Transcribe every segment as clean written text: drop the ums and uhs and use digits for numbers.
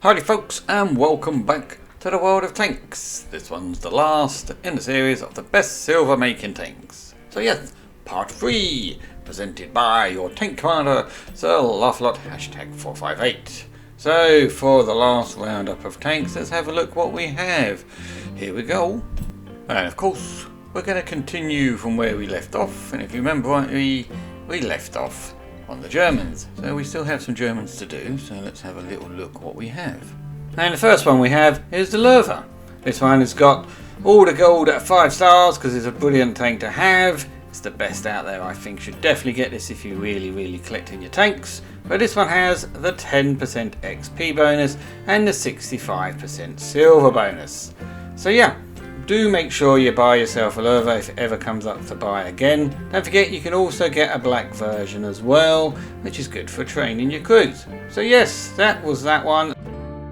Howdy folks, and welcome back to the world of tanks. This one's the last in the series of the best silver making tanks. So yes, part 3, presented by your tank commander, Sir Laughlot #458. So for the last roundup of tanks, let's have a look what we have. Here we go. And of course, we're going to continue from where we left off. And if you remember rightly, we left off on the Germans. So we still have some Germans to do, so let's have a little look what we have. And the first one we have is the LOWE. This one has got all the gold at 5 stars because it's a brilliant tank to have. It's the best out there, I think. Should definitely get this if you really collecting your tanks. But this one has the 10% XP bonus and the 65% silver bonus. So yeah, do make sure you buy yourself a LOWE if it ever comes up to buy again. Don't forget you can also get a black version as well, which is good for training your crews. So yes, that was that one.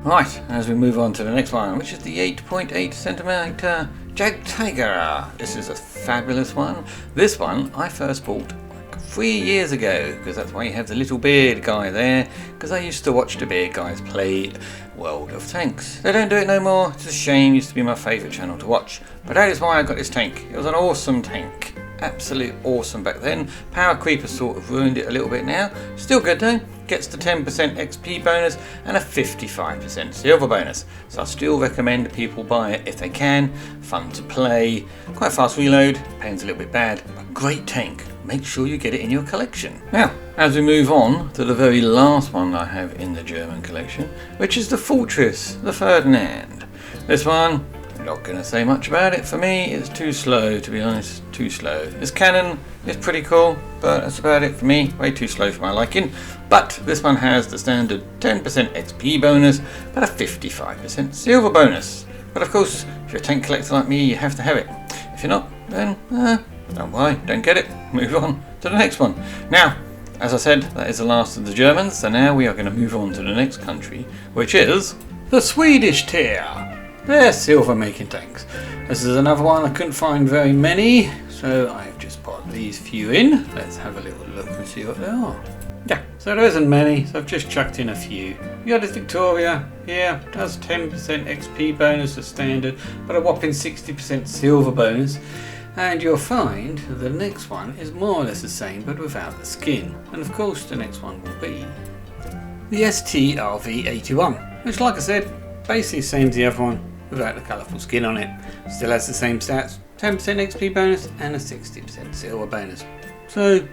Right, as we move on to the next one, which is the 8.8cm JAGDTIGER. This is a fabulous one. This one I first bought 3 years ago, because that's why you have the little beard guy there, because I used to watch the beard guys play World of Tanks. They don't do it no more. It's a shame. It used to be my favourite channel to watch, but that is why I got this tank. It was an awesome tank, absolute awesome back then. Power creep has sort of ruined it a little bit now. Still good though. Gets the 10% XP bonus and a 55% silver bonus. So I still recommend people buy it if they can. Fun to play, quite fast reload, pain's a little bit bad, but great tank. Make sure you get it in your collection. Now, as we move on to the very last one I have in the German collection, which is the Fortress, the Ferdinand. This one, I'm not going to say much about it. For me, it's too slow, to be honest, too slow. This cannon is pretty cool, but that's about it for me. Way too slow for my liking. But this one has the standard 10% XP bonus, but a 55% silver bonus. But of course, if you're a tank collector like me, you have to have it. If you're not, then don't worry, don't get it. Move on to the next one. Now, as I said, that is the last of the Germans, so now we are going to move on to the next country, which is the Swedish tier. They're silver making tanks. This is another one I couldn't find very many, so I've just put these few in. Let's have a little look and see what they are. Yeah, so there isn't many, so I've just chucked in a few. You got this Victoria here, does 10% XP bonus as standard, but a whopping 60% silver bonus. And you'll find the next one is more or less the same, but without the skin. And of course the next one will be the STRV 81, which, like I said, basically same as the other one without the colourful skin on it. Still has the same stats, 10% XP bonus and a 60% silver bonus. So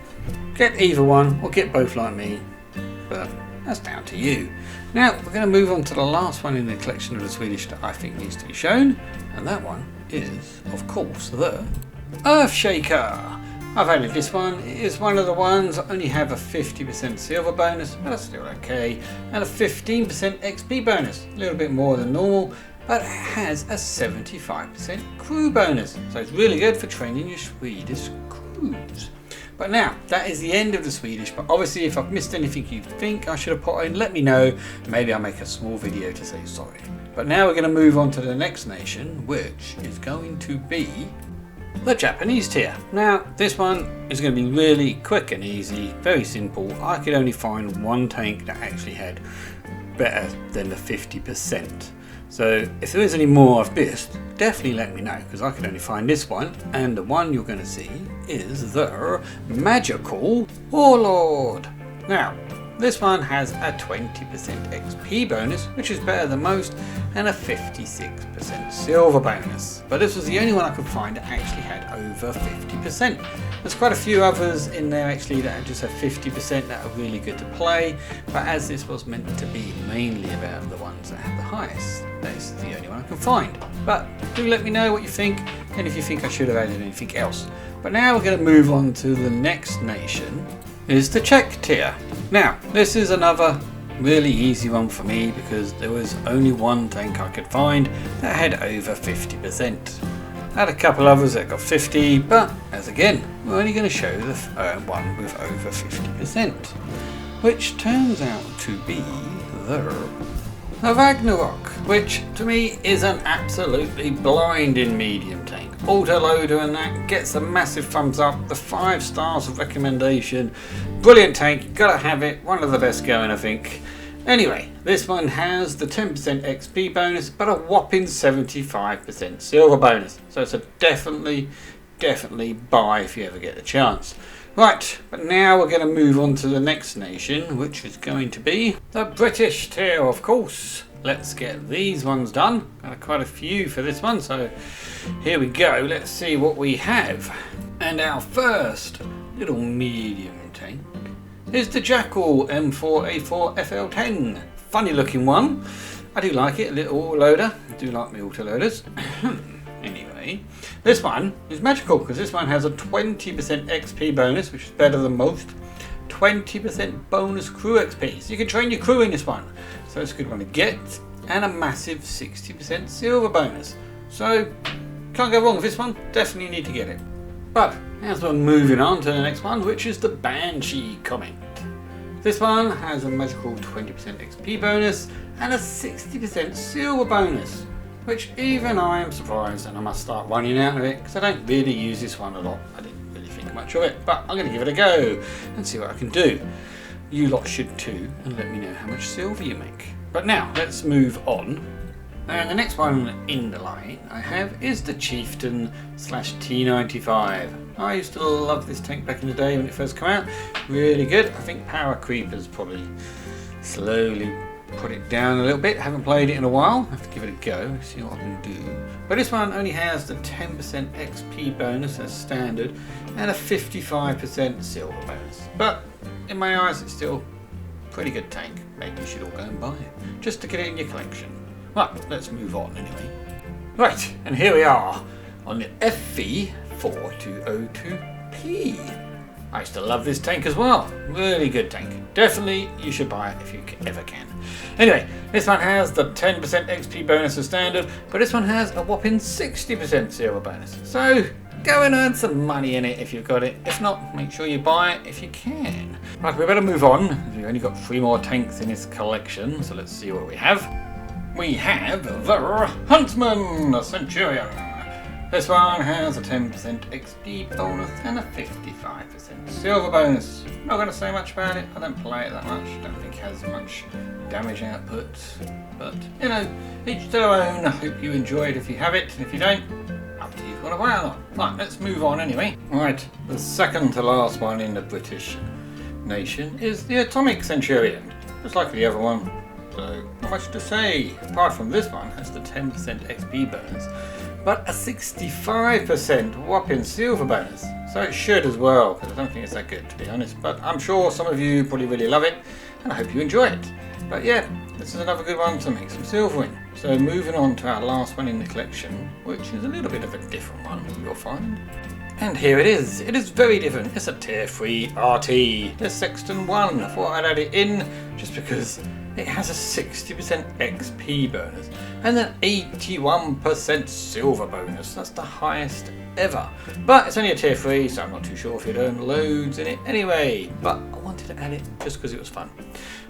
get either one or get both like me, but that's down to you. Now we're going to move on to the last one in the collection of the Swedish that I think needs to be shown, and that one is, of course, the Earthshaker. I've added this one. It is one of the ones that only have a 50% silver bonus, but that's still okay, and a 15% XP bonus, a little bit more than normal, but it has a 75% crew bonus, so it's really good for training your Swedish crews. But now, that is the end of the Swedish, but obviously if I've missed anything you think I should have put in, let me know. Maybe I'll make a small video to say sorry. But now we're going to move on to the next nation, which is going to be the Japanese tier. Now, this one is going to be really quick and easy, very simple. I could only find one tank that actually had better than the 50%. So if there is any more I've missed, definitely let me know, because I could only find this one, and the one you're going to see is the magical WARLORD. Now, this one has a 20% XP bonus, which is better than most, and a 56% silver bonus. But this was the only one I could find that actually had over 50%. There's quite a few others in there actually that just have 50% that are really good to play, but as this was meant to be mainly about the ones that have the highest, that's the only one I can find. But do let me know what you think, and if you think I should have added anything else. But now we're going to move on to the next nation, is the Czech tier. Now, this is another really easy one for me because there was only one tank I could find that had over 50%. I had a couple others that got 50, but as again, we're only going to show the one with over 50%, which turns out to be the RAGNAROK, which to me is an absolutely blinding medium tank. Auto-loader and that gets a massive thumbs up, the 5 stars of recommendation. Brilliant tank, gotta have it, one of the best going I think. Anyway, this one has the 10% XP bonus, but a whopping 75% silver bonus. So it's a definitely buy if you ever get the chance. Right, but now we're going to move on to the next nation, which is going to be the British tier, of course. Let's get these ones done. Got quite a few for this one, so here we go. Let's see what we have. And our first little medium tank is the Jackal M4A4 FL10. Funny looking one. I do like it, a little autoloader. I do like my autoloaders. Anyway, this one is magical because this one has a 20% XP bonus, which is better than most. 20% bonus crew XP, so you can train your crew in this one. So it's a good one to get, and a massive 60% silver bonus. So can't go wrong with this one. Definitely need to get it. But as we're moving on to the next one, which is the Banshee COMET. This one has a magical 20% XP bonus and a 60% silver bonus, which even I am surprised, and I must start running out of it because I don't really use this one a lot. I didn't really think much of it, but I'm going to give it a go and see what I can do. You lot should too, and let me know how much silver you make. But now let's move on. And the next one in the line I have is the Chieftain /T95. I used to love this tank back in the day when it first came out. Really good. I think Power Creepers probably slowly put it down a little bit. Haven't played it in a while. Have to give it a go, see what I can do. But this one only has the 10% XP bonus as standard and a 55% silver bonus. But in my eyes, it's still a pretty good tank. Maybe you should all go and buy it just to get it in your collection. Right, let's move on anyway. Right, and here we are on the FV4202P. I used to love this tank as well. Really good tank. Definitely you should buy it if you ever can. Anyway, this one has the 10% XP bonus as standard, but this one has a whopping 60% silver bonus. So go and earn some money in it if you've got it. If not, make sure you buy it if you can. Right, we better move on. We've only got 3 more tanks in this collection, so let's see what we have. We have the HUNTSMAN, the Centurion. This one has a 10% XP bonus and a 55% silver bonus. Not going to say much about it. I don't play it that much. Don't think it has much damage output. But, you know, each to their own. I hope you enjoy it if you have it. And if you don't, up to you if you want to buy it or not. Right, let's move on anyway. Right, the second to last one in the British nation is the Atomic Centurion. Just like the other one. So, not much to say. Apart from this one has the 10% XP bonus, but a 65% whopping silver bonus. So it should as well, because I don't think it's that good to be honest. But I'm sure some of you probably really love it, and I hope you enjoy it. But yeah, this is another good one to make some silver in. So moving on to our last one in the collection, which is a little bit of a different one, you'll find. And here it is. It is very different. It's a tier 3 RT, the Sexton 1. I thought I'd add it in just because it has a 60% XP bonus and an 81% silver bonus. That's the highest ever. But it's only a tier 3, so I'm not too sure if you'd earn loads in it anyway. But I wanted to add it just because it was fun.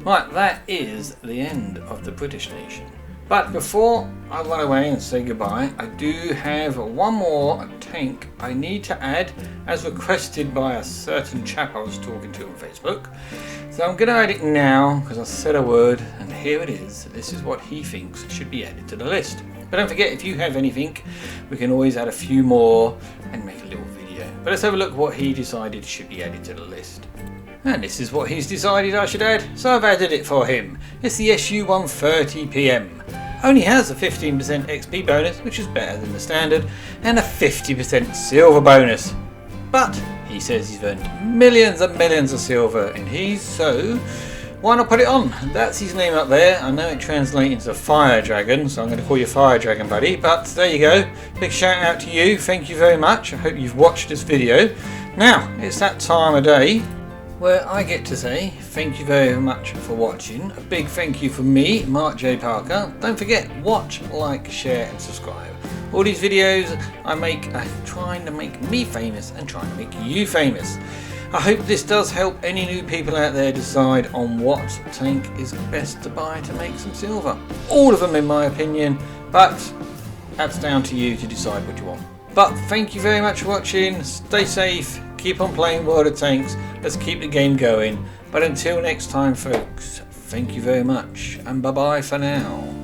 Right, that is the end of the British nation. But before I run away and say goodbye, I do have one more tank I need to add as requested by a certain chap I was talking to on Facebook. So I'm going to add it now because I said a word, and here it is. This is what he thinks should be added to the list. But don't forget, if you have anything, we can always add a few more and make a little video. But let's have a look what he decided should be added to the list. And this is what he's decided I should add, so I've added it for him. It's the SU-130PM. Only has a 15% XP bonus, which is better than the standard, and a 50% silver bonus. But he says he's earned millions and millions of silver in his, so why not put it on? That's his name up there. I know it translates into Fire Dragon, so I'm going to call you Fire Dragon, buddy. But there you go. Big shout out to you. Thank you very much. I hope you've watched this video. Now, it's that time of day where I get to say thank you very much for watching. A big thank you from me, Mark J. Parker. Don't forget, watch, like, share and subscribe. All these videos I make are trying to make me famous and trying to make you famous. I hope this does help any new people out there decide on what tank is best to buy to make some silver. All of them in my opinion, but that's down to you to decide what you want. But thank you very much for watching. Stay safe. Keep on playing World of Tanks. Let's keep the game going. But until next time, folks, thank you very much, and bye bye for now.